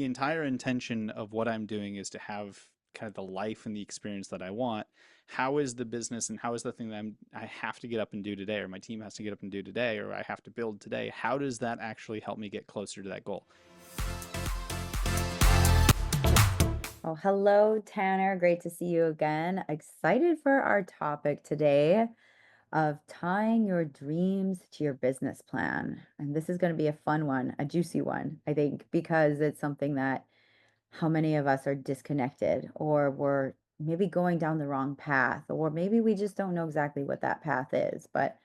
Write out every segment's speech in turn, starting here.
the entire intention of what I'm doing is to have kind of the life and the experience that I want. How is the business and how is the thing that I have to get up and do today, or my team has to get up and do today, or I have to build today? How does that actually help me get closer to that goal? Oh, hello, Tanner. Great to see you again. Excited for our topic today of tying your dreams to your business plan. And this is going to be a fun one, a juicy one, I think, because it's something that how many of us are disconnected or we're maybe going down the wrong path, or maybe we just don't know exactly what that path is. But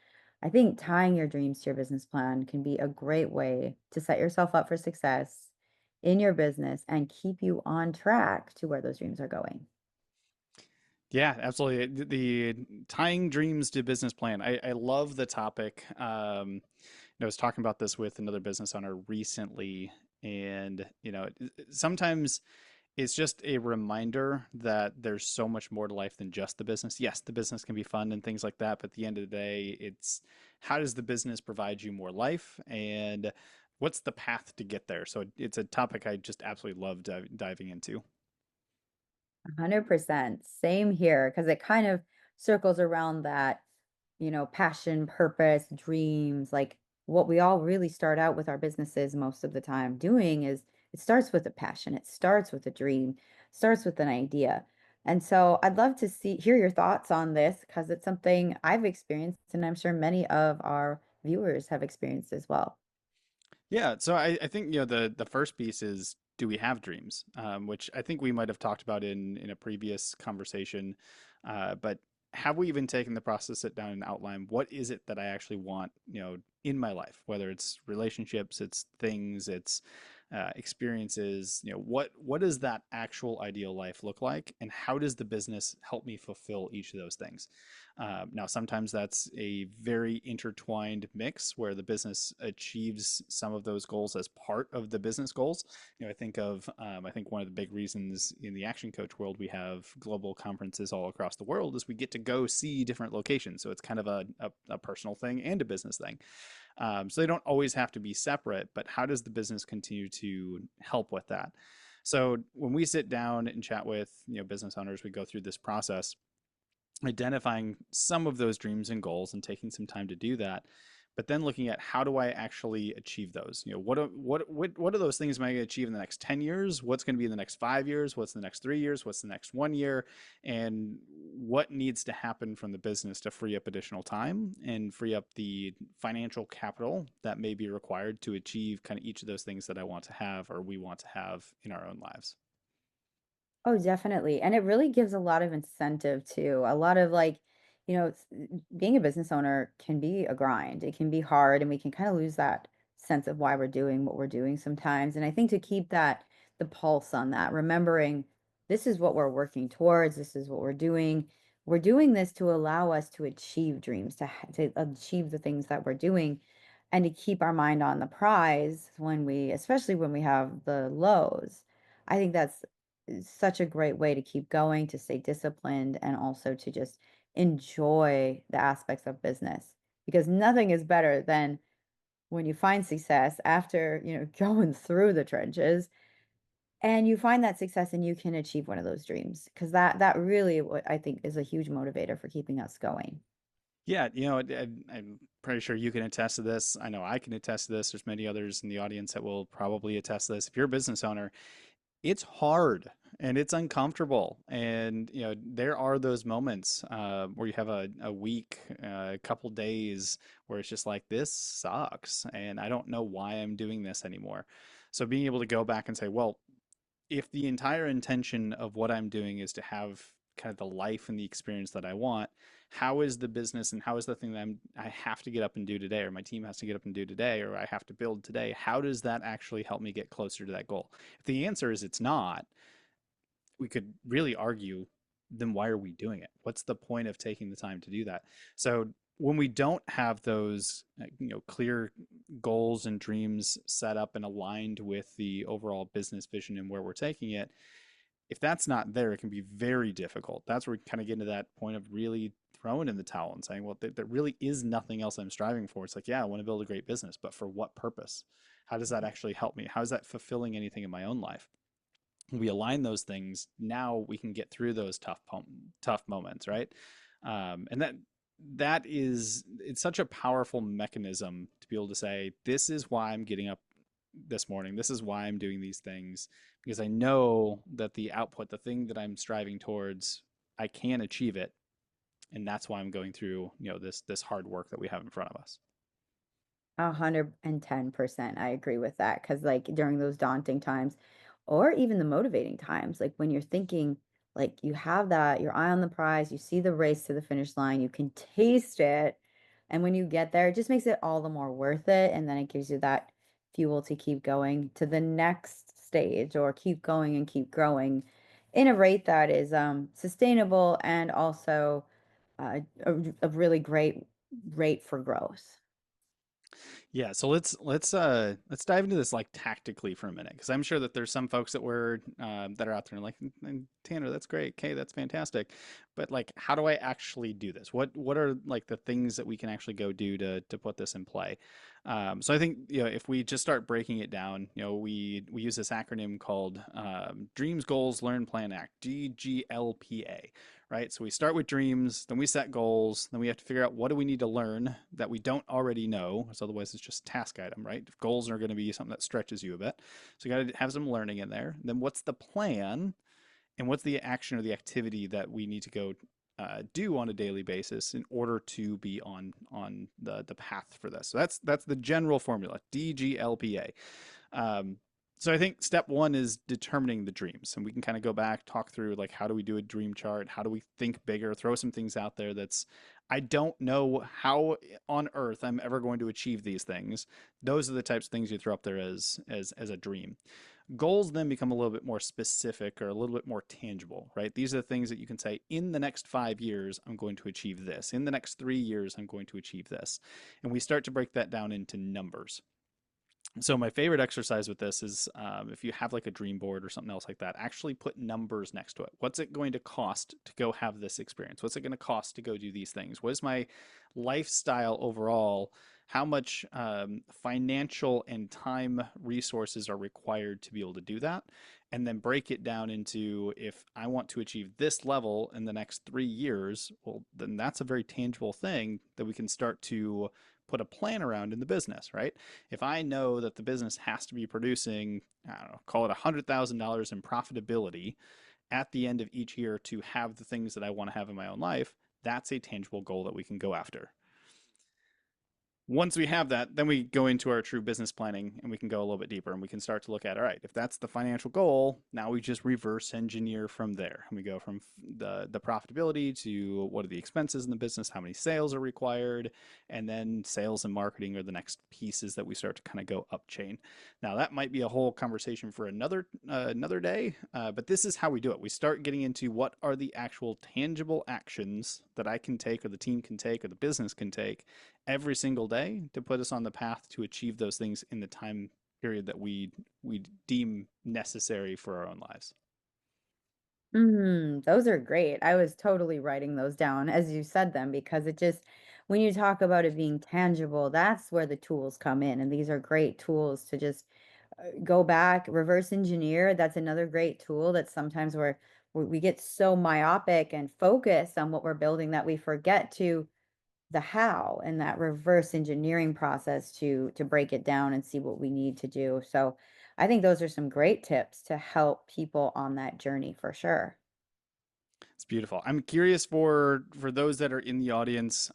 I think tying your dreams to your business plan can be a great way to set yourself up for success in your business and keep you on track to where those dreams are going. Yeah, absolutely. The tying dreams to business plan. I love the topic. I was talking about this with another business owner recently, and sometimes it's just a reminder that there's so much more to life than just the business. Yes, the business can be fun and things like that, but at the end of the day, it's how does the business provide you more life and what's the path to get there? So it's a topic I just absolutely love diving into. 100%. Same here, because it kind of circles around that, passion, purpose, dreams, like what we all really start out with our businesses most of the time doing is it starts with a passion, it starts with a dream, starts with an idea. And so I'd love to hear your thoughts on this because it's something I've experienced and I'm sure many of our viewers have experienced as well. Yeah, so I think the first piece is do we have dreams, which I think we might have talked about in a previous conversation, but have we even taken the process to sit down and outline what is it that I actually want, in my life, whether it's relationships, it's things, it's experiences, what does that actual ideal life look like, and how does the business help me fulfill each of those things? Now, sometimes that's a very intertwined mix where the business achieves some of those goals as part of the business goals. I think one of the big reasons in the action coach world we have global conferences all across the world is we get to go see different locations. So it's kind of a personal thing and a business thing. So they don't always have to be separate, but how does the business continue to help with that? So when we sit down and chat with business owners, we go through this process identifying some of those dreams and goals and taking some time to do that, but then looking at how do I actually achieve those? What are those things am I going to achieve in the next 10 years? What's going to be in the next 5 years? What's the next 3 years? What's the next 1 year? And what needs to happen from the business to free up additional time and free up the financial capital that may be required to achieve kind of each of those things that I want to have or we want to have in our own lives. Oh, definitely. And it really gives a lot of incentive too. A lot of like, being a business owner can be a grind. It can be hard, and we can kind of lose that sense of why we're doing what we're doing sometimes. And I think to keep the pulse on that, remembering this is what we're working towards, this is what we're doing. We're doing this to allow us to achieve dreams, to achieve the things that we're doing, and to keep our mind on the prize especially when we have the lows. I think that's is such a great way to keep going, to stay disciplined, and also to just enjoy the aspects of business. Because nothing is better than when you find success after, going through the trenches and you find that success and you can achieve one of those dreams. Because that really what I think is a huge motivator for keeping us going. Yeah, I'm pretty sure you can attest to this. I know I can attest to this. There's many others in the audience that will probably attest to this. If you're a business owner, it's hard and it's uncomfortable. And, there are those moments where you have a week, a couple days where it's just like, this sucks. And I don't know why I'm doing this anymore. So being able to go back and say, well, if the entire intention of what I'm doing is to have kind of the life and the experience that I want, how is the business and how is the thing that I have to get up and do today, or my team has to get up and do today, or I have to build today? How does that actually help me get closer to that goal? If the answer is it's not, we could really argue, then why are we doing it? What's the point of taking the time to do that? So when we don't have those clear goals and dreams set up and aligned with the overall business vision and where we're taking it, if that's not there, it can be very difficult. That's where we kind of get into that point of really throwing in the towel and saying, well, there really is nothing else I'm striving for. It's like, yeah, I want to build a great business, but for what purpose? How does that actually help me? How is that fulfilling anything in my own life? We align those things, now we can get through those tough moments, right? And that is, it's such a powerful mechanism to be able to say, this is why I'm getting up this morning, this is why I'm doing these things, because I know that the output, the thing that I'm striving towards, I can achieve it, and that's why I'm going through, this hard work that we have in front of us. 110%. I agree with that. Cause like during those daunting times, or even the motivating times, like when you're thinking, like you have that, your eye on the prize, you see the race to the finish line, you can taste it. And when you get there, it just makes it all the more worth it. And then it gives you that fuel to keep going to the next stage or keep going and keep growing in a rate that is sustainable and also a really great rate for growth. Yeah, so let's dive into this like tactically for a minute, because I'm sure that there's some folks that are out there and like, Tanner, that's great, Kay, that's fantastic, but like, how do I actually do this? What are like the things that we can actually go do to put this in play? So I think, if we just start breaking it down, we use this acronym called Dreams, Goals, Learn, Plan, Act, DGLPA, right? So we start with dreams, then we set goals, then we have to figure out what do we need to learn that we don't already know, because otherwise it's just a task item, right? If goals are going to be something that stretches you a bit. So you got to have some learning in there. Then what's the plan, and what's the action or the activity that we need to go do on a daily basis in order to be on the path for this. So that's the general formula, DGLPA. Um, so I think step one is determining the dreams, and we can kind of go back, talk through like, how do we do a dream chart? How do we think bigger? Throw some things out there that's, I don't know how on earth I'm ever going to achieve these things. Those are the types of things you throw up there as a dream. Goals then become a little bit more specific or a little bit more tangible, right? These are the things that you can say, in the next 5 years, I'm going to achieve this. In the next 3 years, I'm going to achieve this. And we start to break that down into numbers. So my favorite exercise with this is, if you have like a dream board or something else like that, actually put numbers next to it. What's it going to cost to go have this experience? What's it going to cost to go do these things? What is my lifestyle overall? How much financial and time resources are required to be able to do that? And then break it down into, if I want to achieve this level in the next 3 years, well, then that's a very tangible thing that we can start to put a plan around in the business, right? If I know that the business has to be producing, I don't know, call it $100,000 in profitability at the end of each year to have the things that I want to have in my own life, that's a tangible goal that we can go after. Once we have that, then we go into our true business planning, and we can go a little bit deeper, and we can start to look at, all right, if that's the financial goal, now we just reverse engineer from there. And we go from the profitability to what are the expenses in the business, how many sales are required, and then sales and marketing are the next pieces that we start to kind of go up chain. Now that might be a whole conversation for another day, but this is how we do it. We start getting into what are the actual tangible actions that I can take, or the team can take, or the business can take every single day to put us on the path to achieve those things in the time period that we deem necessary for our own lives. Those are great. I was totally writing those down as you said them because it just, when you talk about it being tangible, that's where the tools come in. And these are great tools to just go back, reverse engineer. That's another great tool that sometimes we get so myopic and focused on what we're building that we forget to the how and that reverse engineering process to break it down and see what we need to do. So I think those are some great tips to help people on that journey for sure. It's beautiful. I'm curious, for those that are in the audience,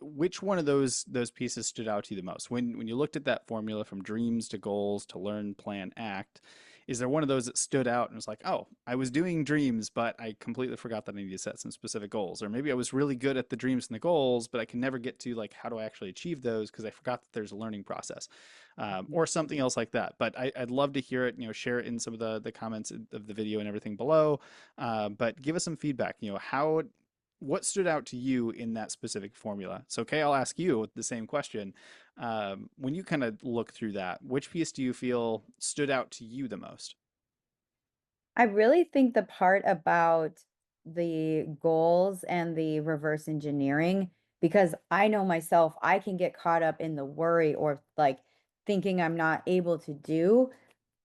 which one of those pieces stood out to you the most when you looked at that formula, from dreams to goals to learn, plan, act. Is there one of those that stood out and was like, oh, I was doing dreams, but I completely forgot that I need to set some specific goals, or maybe I was really good at the dreams and the goals, but I can never get to like, how do I actually achieve those, because I forgot that there's a learning process, or something else like that. But I'd love to hear it. Share it in some of the comments of the video and everything below. But give us some feedback. What stood out to you in that specific formula? So, Kay, I'll ask you the same question. When you kind of look through that, which piece do you feel stood out to you the most? I really think the part about the goals and the reverse engineering, because I know myself, I can get caught up in the worry or like thinking I'm not able to do,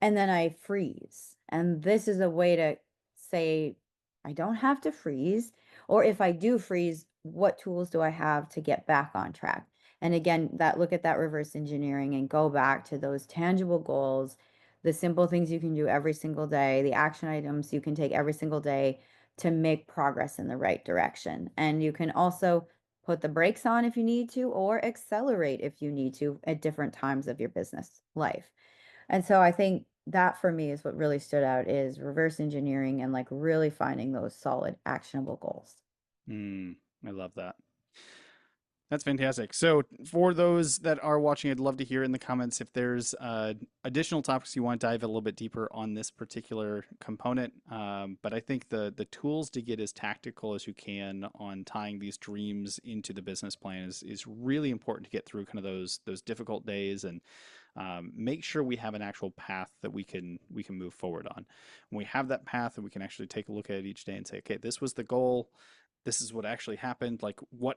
and then I freeze. And this is a way to say, I don't have to freeze. Or if I do freeze, what tools do I have to get back on track? And again, that look at that reverse engineering and go back to those tangible goals, the simple things you can do every single day, the action items you can take every single day to make progress in the right direction. And you can also put the brakes on if you need to, or accelerate if you need to at different times of your business life. And so I think that for me is what really stood out is reverse engineering and like really finding those solid actionable goals. Mm, I love that. That's fantastic. So, for those that are watching, I'd love to hear in the comments if there's additional topics you want to dive a little bit deeper on this particular component. But I think the tools to get as tactical as you can on tying these dreams into the business plan is really important to get through kind of those difficult days and make sure we have an actual path that we can move forward on. When we have that path, and we can actually take a look at it each day and say, okay, this was the goal. This is what actually happened. Like, what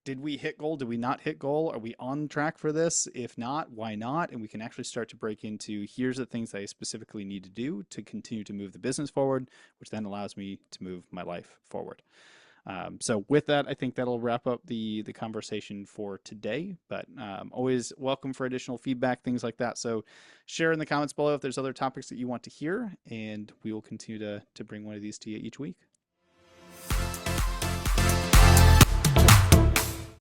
did we hit goal? Did we not hit goal? Are we on track for this? If not, why not? And we can actually start to break into here's the things that I specifically need to do to continue to move the business forward, which then allows me to move my life forward. So with that, I think that'll wrap up the conversation for today. But always welcome for additional feedback, things like that. So share in the comments below if there's other topics that you want to hear, and we will continue to bring one of these to you each week.